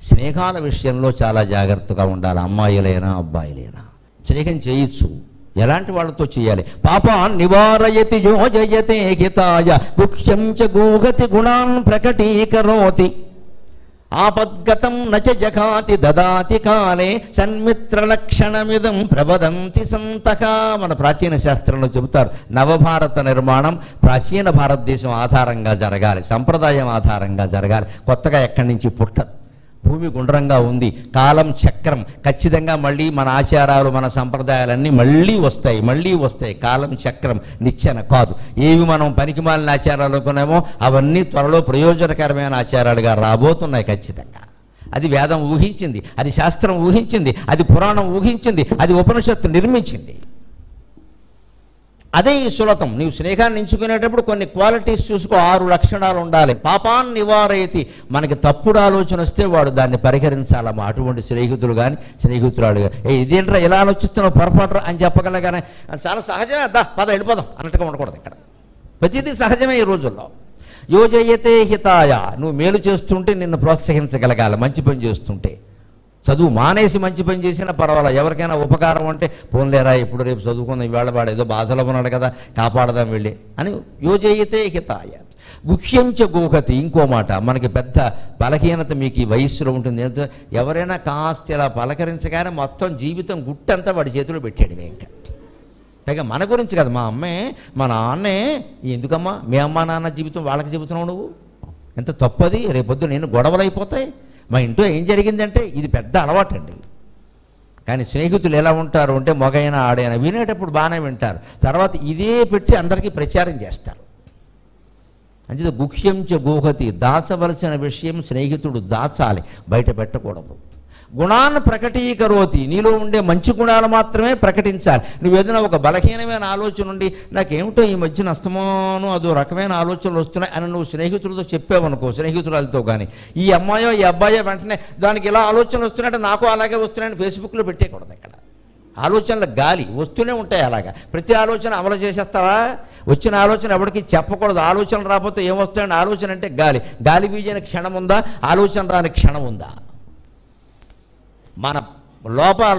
స్నేహాల విషయంలో చాలా జాగ్రత్తగా ఉండాలి. అమ్మాయిలైనా అబ్బాయిలైనా స్నేహం చేయొచ్చు, ఎలాంటి వాళ్ళతో చేయాలి? పాపాన్ నివారయతి యోజయతే హితాయ గుహ్యం చ గూహతి గుణాన్ ప్రకటీకరోతి ఆపద్గతం నచ జఘాతి దదాతి కాలే సన్మిత్రలక్షణమిదం ప్రవదంతి సంతక. మన ప్రాచీన శాస్త్రంలో చెబుతారు, నవభారత నిర్మాణం ప్రాచీన భారతదేశం ఆధారంగా జరగాలి, సంప్రదాయం ఆధారంగా జరగాలి. కొత్తగా ఎక్కడి నుంచి పుట్టదు. భూమి గుండ్రంగా ఉంది, కాలం చక్రం, ఖచ్చితంగా మళ్ళీ మన ఆచారాలు మన సంప్రదాయాలన్నీ మళ్ళీ వస్తాయి. కాలం చక్రం నిచ్చెన కాదు. ఏవి మనం పనికిమాలిన ఆచారాలు అనుకున్నామో అవన్నీ త్వరలో ప్రయోజనకరమైన ఆచారాలుగా రాబోతున్నాయి ఖచ్చితంగా. అది వేదం ఊహించింది, అది శాస్త్రం ఊహించింది, అది పురాణం ఊహించింది, అది ఉపనిషత్తు నిర్మించింది. అదే ఈ సులకం. నీవు స్నేహాన్ని ఎంచుకునేటప్పుడు కొన్ని క్వాలిటీస్ చూసుకో. 6 లక్షణాలు ఉండాలి. పాపాన్ నివారయతి, మనకి తప్పుడు ఆలోచన వస్తే వాడు దాన్ని పరిహరించాలమ్మా. అటువంటి స్నేహితులు కానీ స్నేహితురాలు కానీ ఇదేంట్రా ఇలా ఆలోచిస్తున్నావు పొరపాటు అని చెప్పగలగానే చాలా సహజమే, పద వెళ్ళిపోదాం అన్నట్టుగా ఉండకూడదు. ఇక్కడ ప్రతిదీ సహజమే ఈ రోజుల్లో. యోజయతే హితాయ, నువ్వు మేలు చేస్తుంటే నిన్ను ప్రోత్సహించగలగాలి. మంచి పని చేస్తుంటే, చదువు మానేసి మంచి పని చేసినా పర్వాలేదు. ఎవరికైనా ఉపకారం అంటే పోన్లేరా ఇప్పుడు రేపు చదువుకుందాం, ఇవాళ వాడు ఏదో బాధలో ఉన్నాడు కదా కాపాడదాం వెళ్ళి అని. యోజయతే హితాయ గుహ్యం చ గూహతి. ఇంకో మాట, మనకి పెద్ద బలహీనత మీకు ఈ వయస్సులో ఉంటుంది. ఎవరైనా కాస్త ఇలా పలకరించగానే మొత్తం జీవితం గుట్టంతా వాడి చేతిలో పెట్టాడు. ఇంకా పైగా మన గురించి కదా, మా అమ్మే మా నాన్నే, ఎందుకమ్మా మీ అమ్మ నాన్న జీవితం వాళ్ళకి చెబుతున్నావు నువ్వు, ఎంత తప్పది. రేపొద్దు నేను గొడవలు అయిపోతాయి. మా ఇంట్లో ఏం జరిగిందంటే ఇది పెద్ద అలవాటు అండి. కానీ స్నేహితులు ఎలా ఉంటారు అంటే మగైనా ఆడైనా వినేటప్పుడు బాగానే వింటారు, తర్వాత ఇదే పెట్టి అందరికీ ప్రచారం చేస్తారు. అంతే గుహ్యం చ గూహతి, దాచవలసిన విషయం స్నేహితుడు దాచాలి, బయట పెట్టకూడదు. గుణాన్ని ప్రకటీకరోతి, నీలో ఉండే మంచి గుణాలు మాత్రమే ప్రకటించాలి. నువ్వు ఏదైనా ఒక బలహీనమైన ఆలోచన ఉండి నాకేమిటో ఈ మధ్యన అస్తమానం అదో రకమైన ఆలోచనలు వస్తున్నాయి అని నువ్వు స్నేహితులతో చెప్పావనుకో, స్నేహితురాలతో కానీ, ఈ అమ్మాయో ఈ అబ్బాయో వెంటనే దానికి ఇలా ఆలోచనలు వస్తున్నాయంటే నాకు అలాగే వస్తున్నాయని ఫేస్బుక్లో పెట్టేయకూడదు. ఇక్కడ ఆలోచనల గాలి వస్తూనే ఉంటాయి. అలాగా ప్రతి ఆలోచన అమలు చేసేస్తావా? వచ్చిన ఆలోచన ఎవరికి చెప్పకూడదు. ఆలోచన రాకపోతే ఏమొస్తాయండి? ఆలోచన అంటే గాలి, గాలి వీజని క్షణం ఉందా? ఆలోచన రాని క్షణం ఉందా? మన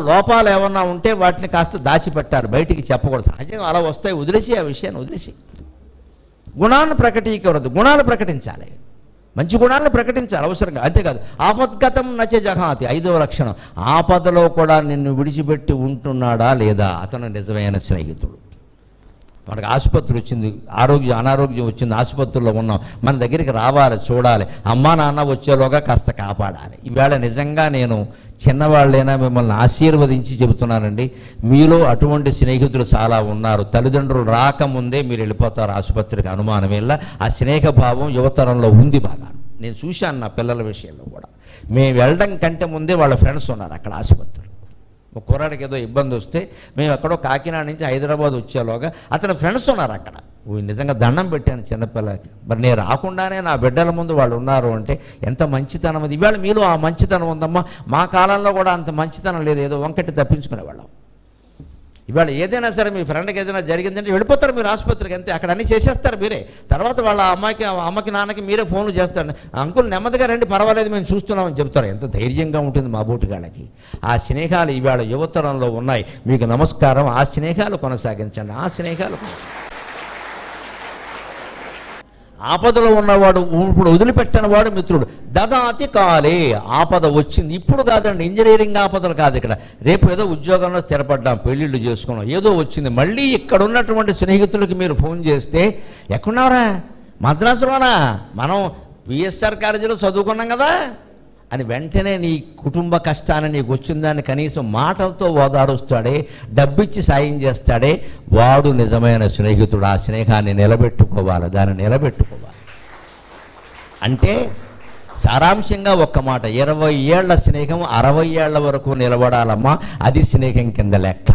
లోపాలు ఏమన్నా ఉంటే వాటిని కాస్త దాచిపెట్టారు, బయటికి చెప్పకూడదు. సహజంగా అలా వస్తాయి, వదిలేసి ఆ విషయాన్ని వదిలేసి. గుణాలను ప్రకటీకూడదు, గుణాలు ప్రకటించాలి, మంచి గుణాలను ప్రకటించాలి అవసరంగా. అంతేకాదు ఆపద్గతం నచ జఘాతి, 5వ లక్షణం, ఆపదలో కూడా నిన్ను విడిచిపెట్టి ఉంటున్నాడా లేదా అతను నిజమైన స్నేహితుడు. మనకు ఆసుపత్రి వచ్చింది, అనారోగ్యం వచ్చింది, ఆసుపత్రిలో ఉన్నాం, మన దగ్గరికి రావాలి, చూడాలి, అమ్మా నాన్న వచ్చేలోగా కాస్త కాపాడాలి. ఈవేళ నిజంగా నేను చిన్నవాళ్ళైనా మిమ్మల్ని ఆశీర్వదించి చెబుతున్నానండి, మీలో అటువంటి స్నేహితులు చాలా ఉన్నారు. తల్లిదండ్రులు రాకముందే మీరు వెళ్ళిపోతారు ఆసుపత్రికి, అనుమానం వల్ల ఆ స్నేహభావం యువతరంలో ఉంది బాగా. నేను చూశాను నా పిల్లల విషయంలో కూడా. మేము వెళ్ళడం కంటే ముందే వాళ్ళ ఫ్రెండ్స్ ఉన్నారు అక్కడ ఆసుపత్రి. ఒక కుర్రాడికి ఏదో ఇబ్బంది వస్తే మేము ఎక్కడో కాకినాడ నుంచి హైదరాబాద్ వచ్చేలోగా అతని ఫ్రెండ్స్ ఉన్నారు అక్కడ. నిజంగా దండం పెట్టాను చిన్నపిల్లలకి. మరి నేను రాకుండానే నా బిడ్డల ముందు వాళ్ళు ఉన్నారు అంటే ఎంత మంచితనం అది. ఇవాళ మీలో ఆ మంచితనం ఉందమ్మా. మా కాలంలో కూడా అంత మంచితనం లేదు, ఏదో వంకటి తప్పించుకునేవాళ్ళం. ఇవాళ ఏదైనా సరే మీ ఫ్రెండ్కి ఏదైనా జరిగిందంటే వెళ్ళిపోతారు మీరు ఆసుపత్రికి, అంతే. అక్కడ అన్నీ చేసేస్తారు మీరే. తర్వాత వాళ్ళ అమ్మకి నాన్నకి మీరే ఫోన్లు చేస్తారు, అంకుల్ నెమ్మదిగా రండి పర్వాలేదు మేము చూస్తున్నామని చెప్తారు. ఎంత ధైర్యంగా ఉంటుంది మా బోటుగాళ్ళకి. ఆ స్నేహాలు ఇవాళ యువతరంలో ఉన్నాయి. మీకు నమస్కారం. ఆ స్నేహాలు కొనసాగించండి, ఆ స్నేహాలు ఆపదలో ఉన్నవాడు ఇప్పుడు వదిలిపెట్టిన వాడు మిత్రుడు. దదాతి కాలే, ఆపద వచ్చింది ఇప్పుడు కాదండి, ఇంజనీరింగ్ ఆపదలు కాదు ఇక్కడ. రేపు ఏదో ఉద్యోగంలో స్థిరపడ్డాం, పెళ్ళిళ్ళు చేసుకున్నాం, ఏదో వచ్చింది, మళ్ళీ ఇక్కడ ఉన్నటువంటి స్నేహితులకి మీరు ఫోన్ చేస్తే ఎక్కడున్నారా, మద్రాసులోనా, మనం పిఎస్ఆర్ కాలేజీలో చదువుకున్నాం కదా అని వెంటనే నీ కుటుంబ కష్టాన్ని నీకు వచ్చిందాన్ని కనీసం మాటలతో ఓదారుస్తాడే, డబ్బిచ్చి సాయం చేస్తాడే, వాడు నిజమైన స్నేహితుడు. ఆ స్నేహాన్ని నిలబెట్టుకోవాలి, దాన్ని నిలబెట్టుకోవాలి. అంటే సారాంశంగా ఒక్క మాట, 20 ఏళ్ల స్నేహం 60 ఏళ్ల వరకు నిలబడాలమ్మా, అది స్నేహం కింద లెక్క.